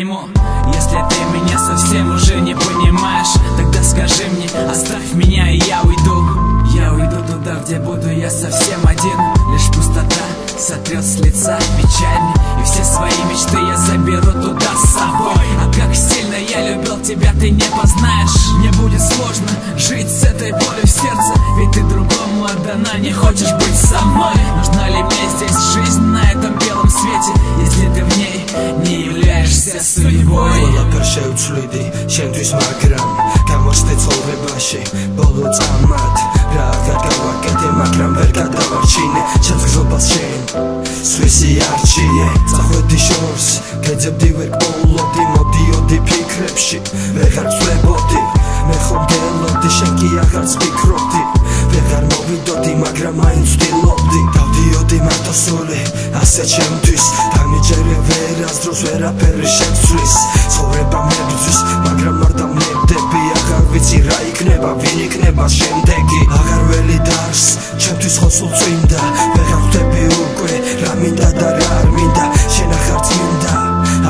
пойму. Если ты меня совсем уже не понимаешь, тогда скажи мне, оставь меня и я уйду. Я уйду туда, где буду я совсем один. Лишь пустота сотрет с лица печаль, и все свои мечты я заберу туда с собой. А как сильно я любил тебя, ты не познаешь. Мне будет сложно жить с этой болью в сердце, ведь ты другому отдана, не хочешь быть со мной. Нужна ли мне здесь жизнь на этом белом свете, если ты в ней не являешься судьбой? გამოჩნდე ცხოვრებაში ბოლო წამად რა აღარ გავაკეთე მაგრამ ვერ გადავარჩინე ჩემს გზობას შენ სვისი არჩიე წახვედი შორს გეძებდი ვერ გპოულობდი მოდიოდი ფიქრებში ვეღარ ვცვლებოდი მე ხომ გელოდი შენ კი აღარც ფიქრობდი ვეღარ მოვიდოდი მაგრამ მაინც ვცდილობდი დავდიოდი მარტო სული ასე ჩემთვის დამიჯერე ვერასდროს ვერაფერი შეცვლის ცხოვრება მებრძვის მაგრამ არ დამნებდები აღარ ვიცი რა იქნება ვინ იქნება შემდეგი აღარ ველი დარს ჩემთვის ხო სულ წვიმდა ვეღარ ხვდები უკვე რა მინდა და რა არ მინდა შენ ახარ წმინდა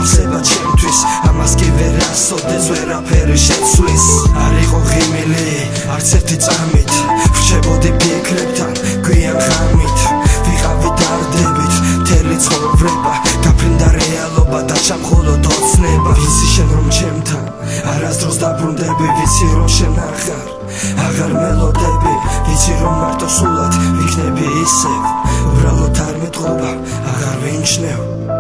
აღსება ჩემთვის ამას კი ვერასოდეს ვერაფერი შეცვლის არ იყო ღიმილი არც ერთი წამით ვრჩებოდი ფიქრებთან გვიან ღამით ვიყავი დარდებით მთელი ცხოვრება გაფრინდა რეალობა და ჩამხოლოდ ოცნება ვიცი შენ რომ ჩემთან არასდროს დაბრუნდები ვიცი რომ შენ აღარ მელოდები ვიცი რომ მარტო სულად ვიქნები ისევ უბრალოდ არ მეტყობა აღარ ვიმჩნევ